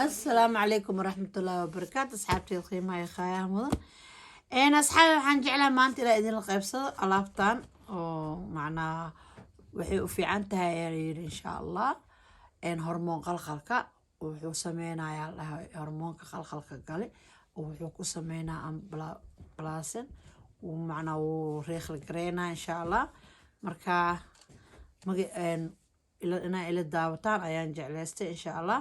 السلام عليكم ورحمة الله وبركاته أصحابتي القيمة يا خايا مضر أنا أصحابي waxaan jeclahay maanta ilaa idin la qaybsado alaabtan oo macnaa waxay u fiican tahay yiri insha Allah hormoon qalqalka wuxuu sameynayaa hormoonka qalqalka gale wuxuu ku sameynaa ambalasen uu macnaa uu reekhla gareena insha Allah marka ina ila daawataan ayaan jeclaystay insha Allah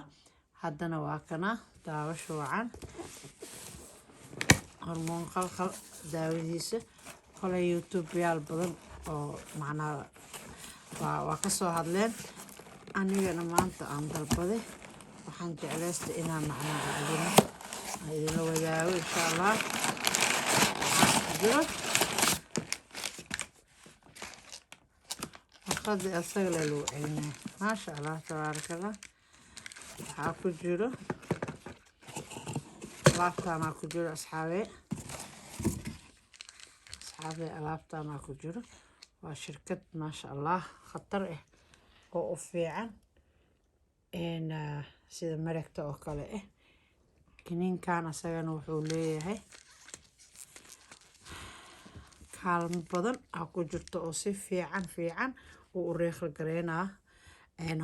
haddana waa kana daawasho wacan hormoon qalqal daawadiisa kale YouTube yaal badan oo macnaa waa ka soo hadleen anigana maanta aan dalbaday waxaan jeclaystay inaan macnaa idin wadaago insha Allah jiro qadi asaga la loo celinay ma sha Allah tabarakallah waxaa ku jiro alaabtaan ku jiro asxaabe alaabtaan ku jiro waa shirkad ma sha Allah khatar ah oo u fiican sida mareegta oo kale ah kiniinkan asagana wuxuu leeyahay kaalmo badan ku jirto oo si fiican u reekhla gareena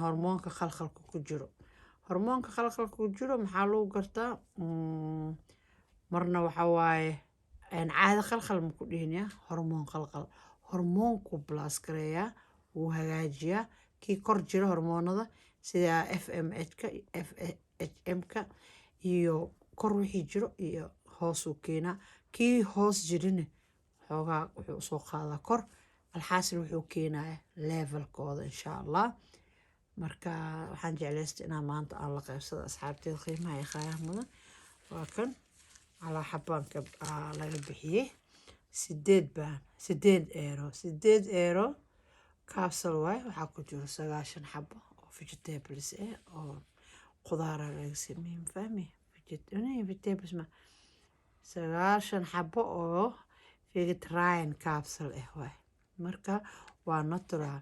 hormoonka qalqalka ku jiro hormoonka qalqalka ku jiro maxaa lagu gartaa marna waxa waaye caado qalqal ma ku dhihinaya hormoon qalqal hormoonku plus gareeya uu hagaajiya kii kor jira hormoonada sida FMH-ka FHM-ka iyo kor wixii jiro iyo hoos u keena kii hoos jirina xoogaa wuxuu soo qaadaa kor alxaasil wuxuu keenayaa levelkooda insha Allah marka waxaan jeclaystay inaan maanta aan la qaybsado asxaabteeda qiimaha ee khayr mudan waa kan ala xabaanka laga bixiyay 8 euro capsule way waxaa ku jiro 9 xabo oo vegetables oo khudaar laga sameeyay fahmi vegetables ma 9 xabo oo vegetarian capsule way marka waa natural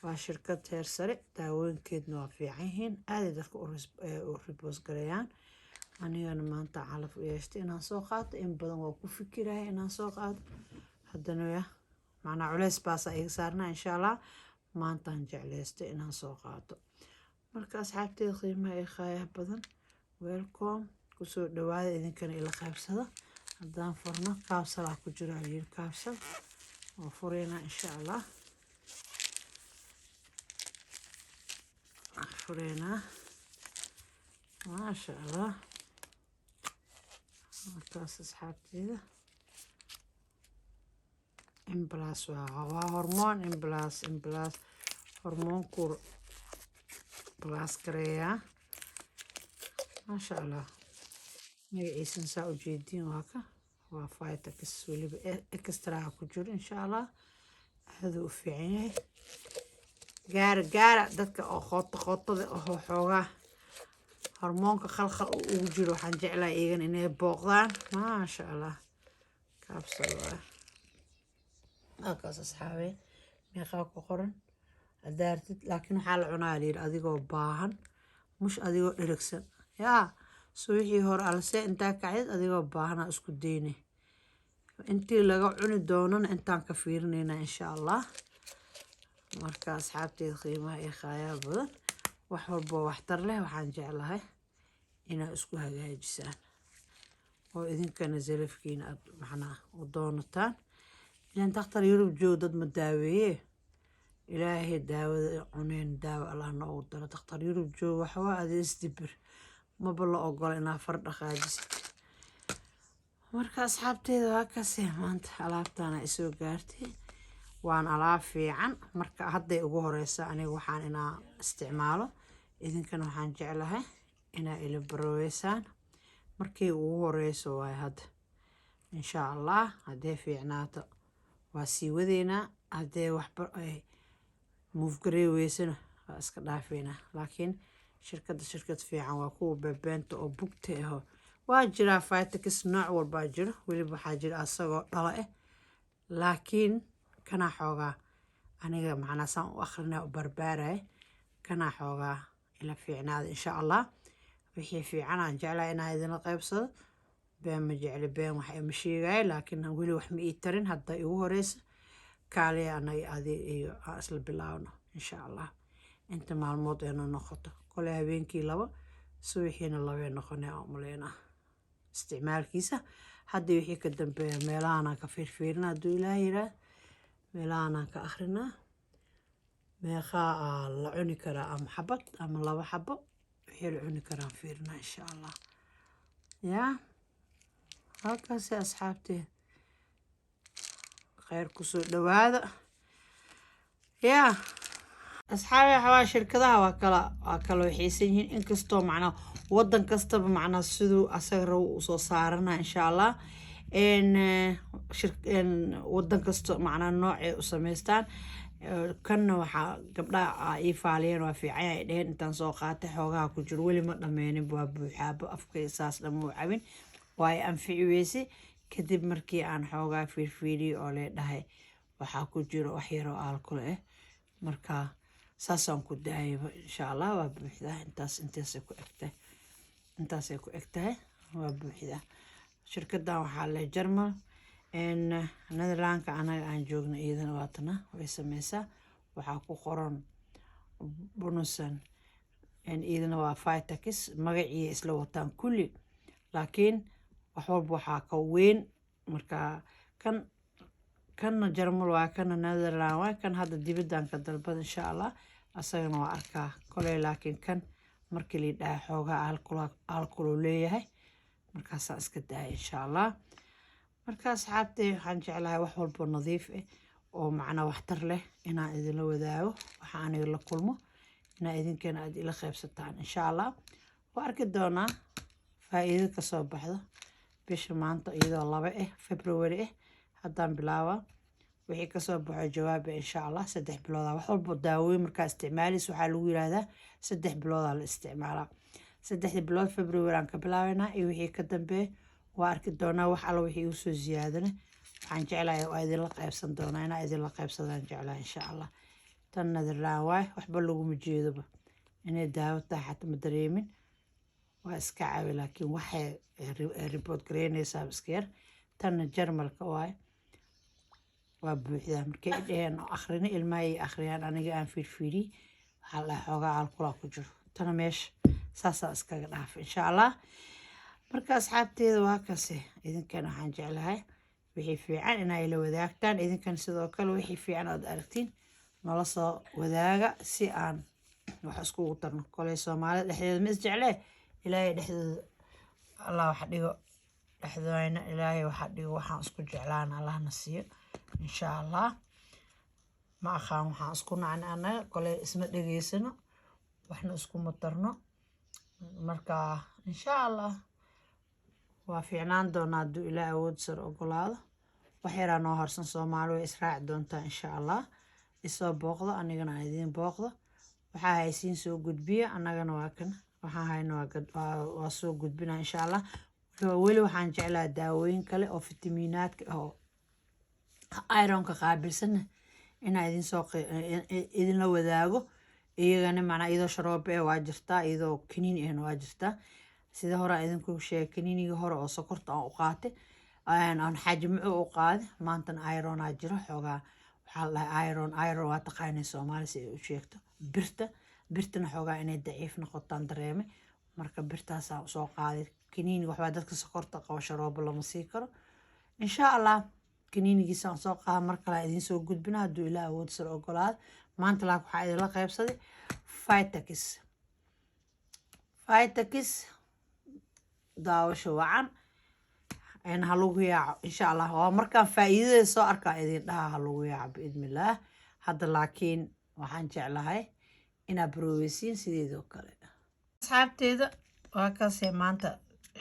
waa shirkad heer sare daawooyinkeedna waa fiican yihiin aad dadka u ribos gareeyaan anigana maanta calaf u yeeshtay inaan soo qaato in badan waa ku fikirahay inaan soo qaato haddana macnaa culays baas iga saarnaa insha Allah maantaan jeclaystay inaan soo qaato marka asxaabteeda qiimaha ee khayr badan welcome ku soo dhawaada idinkana ila qaybsada haddaan furno capsule ku jiro capsule oo fureyna insha Allah fureyna ما شاء الله markaas asxaabteeda implas waa hormoon implas hormoonku plus gareeya ما شاء الله magaciisa saa u jeedin waa vitamins waliba extra ku jiro insha Allah aad u fiican yahay gaar dadka oo qoto oo xoogaa hormoonka qalqal ugu jiro waxaan jeclahay iyagan inay booqdaan ma sha Allah capsule halkaas asxaabe meeqa ku qoran adaartid laakiin waxaa la cunaa leeyahay adigoo baahan mush adigoo dheragsan yaa suuxii hore alse intaa kacid adigoo baahan isku deynay intii laga cuni doonana intaan ka fiirinayna insha Allah marka asxaabteeda qiimaha ee khayr badan wax walba waxtar leh waxaan jeclahay inaa isku hagaajisaan oo idinkana zalafkiina aad macnaa u doonataan ilaan dhakhtar Yurub joog dad ma daaweeye ilaahay daawada cuneen daawo Allah noogu daro dhakhtar Yurub joog waxa waa adees dibir ma bala ogol inaa far dhaqaajisid marka asxaabteeda waa kasii maanta alaabtaana isoo gaartay waan alaab fiican marka hadday ugu horeysa aniga waxaan inaa isticmaalo idinkana waxaan jeclahay inaa ila baroweysaan markii ugu horeyso waay hadda insha Allah haddee fiicnaato waa sii wadeynaa haddee waxba ay move gareeweysana waa iska dhaafeynaa laakiin shirkad fiican waa kuwa bebeenta oo bugta ah waa jiraa vitamins nooc walba jiro weliba waxaa jira asagoo dhala laakiin kana xoogaa aniga macnaa saan u akhrina u barbaaray kana xoogaa ila fiicnaada insha Allah wixii fiican aan jeclahay inaan idinla qaybsado been ma jecli been wax ima sheegaya laakiin weli wax ma ii tarin hadda igu horeysa kaaliya anaga adi iyo aan isla bilaawno insha allah inta maalmood ayna noqoto kole habeenkii 2 subaxiina 2 noqonay aan umaleynaa isticmaalkiisa hadda wixii ka dambeeya meelahan aan ka fiirfiirina hadduu ilaahay yiraahdo meelahan aan ka akhrinaa meeqaa la cuni karaa ama xabad ama 2 xabo wixii la cuni karaan fiirina insha allah yaa halkaasi asxaabtee khayr kusoo dhawaada yaa asxaabi waxaa shirkadaha waa kala waxaysan yihiin inkastoo macnaa wadan kastaba macnaa siduu asaga rabo u soo saarana insha allah wadan kasto macnaa noocay u samaystaan kanna waxaa gabdhaha ii faaliyeen waa fiican ay dheheen intaan soo qaatay xoogaha ku jiro weli ma dhameynin waa buuxaaba afka saas dhamuu cabin waa ay anfici weysay kadib markii aan xoogaa fiirfiiriyey oo lee dhahay waxaa ku jiro wax yaroo alcohol ah marka saasaan ku daayaba insha allah waa buuxdaa intaasay ku egtahay waa buuxdaa shirkadan waxaa le Jarmal Netherlandka anaga aan joogno iyadana waatana way sameysaa waxaa ku qoran bonusan iyadana waa Vitax magacii isla wataan kulli laakiin wax walba waxaa ka weyn marka kanna Jarmal waa kana Netherland waa kan hadda dibadaan ka dalbada insha allah asagana waa arkaa koley laakiin kan markii la dhahay xoogaa alcohol leeyahay markaasaan iska daaya insha allah marka asxaabtee waxaan jeclahay wax walba nadiif ah oo macnaa waxtar leh inaan idinla wadaago waxa aniga la kulmo inaa idinkana aad ila qaybsataan insha allah waa arki doonaa faa'iido ka soo baxdo bisha maanta iyadoo 2 February haddaan bilaabaa wixii ka soo baxo jawaab insha allah 3 bilood wax walba daawooyin markaa isticmaalayso waxaa lagu yiraahdaa 3 bilood la isticmaalaa 3 bilood February aan ka bilaabanaa iyo wixii ka dambeeya waa arki doonaa wax alla wixii u soo ziyaadana waxaan jeclahay oo idinla qaybsan doonaa inaa idinla qaybsadaan jeclahay insha allah tan Netherland waay waxba laguma jeedoba inay daawo tahay xataa ma dareemin waa iska caawi laakiin waxay report gareynaysaa iska yar tan Jarmalka waay waa buuxdaa markay dheheen akhrina ilmaha ay akhriyaan aniga aan fiirfiiri waxaa la xoogaa alcohol ku jiro tana meesha saasaa iskaga dhaaf insha allah marka asxaabteeda waa kaase idinkana waxaan jeclahay wixii fiican inay la wadaagtaan idinkan sidoo kale wixii fiican aad aragtiin nala soo wadaaga si aan wax iskugu tarno koley Soomaalida dhexdeeda ma isjeclee ilaahay dhexdeeda allah wax dhigo dhexdooyna ilaahay wax dhigo waxaan isku jeclaan allahna siiyo insha allah ma aqaan waxaan isku nacnay anaga koley isma dhageysano waxna isku matarno marka insha allah waa fiicnaan doonaa hadduu ilaahay awood sar ogolaado wax yaraa noo harsan Soomaali way israaci doontaa insha allah isoo booqdo anigana aan idiin booqdo waxaa haysiin soo gudbiya annagana waa kan waxaan hayno waa soo gudbinaa insha allah weli waxaan jeclaa daawooyin kale oo fitamiinaadka oo ironka qaabilsan inaa idinla wadaago iyagana macnaa iyadoo sharoobe waa jirtaa iyadoo kaniini ahna waa jirtaa sida hore idinku sheegay kaniiniga hore oo sokorta aan u qaatay aan xajmico u qaaday maantana iron aa jiro xoogaa waxaa la dhahay iron waa taqaanay Soomaali si ay u sheegto birtana xoogaa inay daciif noqotaan dareemay marka birtaasaan soo qaaday kaniiniga waxbaa dadka sokorta qabo sharoobo lama sii karo insha allah kaniinigiisaan soo qaada mar kale idiin soo gudbina hadduu ilaahay awood sar ogolaado maanta laak waxaa idinla qaybsaday Vitax daawasho wacan ha lagu yaaco insha allah waa markaan faa'iidada soo arkaa idin dhaha ha lagu yaaco biidnillaah hadda laakiin waxaan jeclahay inaa baroweysiin sideedoo kale asxaabteeda waa kaasee maanta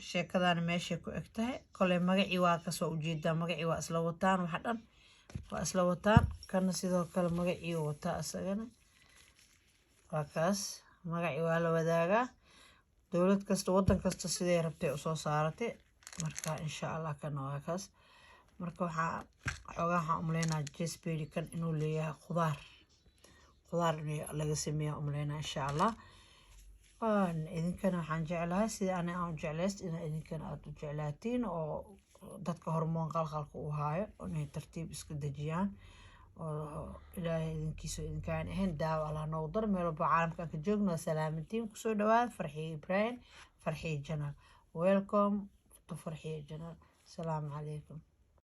sheekadana meeshay ku eg tahay koley magacii waa kasoo ujeedaa magacii waa isla wataan waxa dhan waa isla wataan kana sidoo kale magacii wataa isagana waa kaas magacii waa la wadaagaa dowlad kasta wadan kasta siday rabtay u soo saaratay marka insha allah kana waa kaas marka xoogaa waxaan umaleynaa Jesberry kan inuu leeyahay khudaar laga sameeyaa umaleynaa insha allah idinkana waxaan jeclahay sida ani aan u jeclayst ina idinkana aad u jeclaatiin oo dadka hormoon qalqalka u haayo inay tartiib iska dejiyaan oo ilaahay idinkiisa idinkaan ahayn daawo allah noogu dar meel walba caalamka aan ka joogno salaamantiin kusoo dhawaad farxiyo ibraahim farxiyo janal welcome to farxiyo janal asalaamu calaykum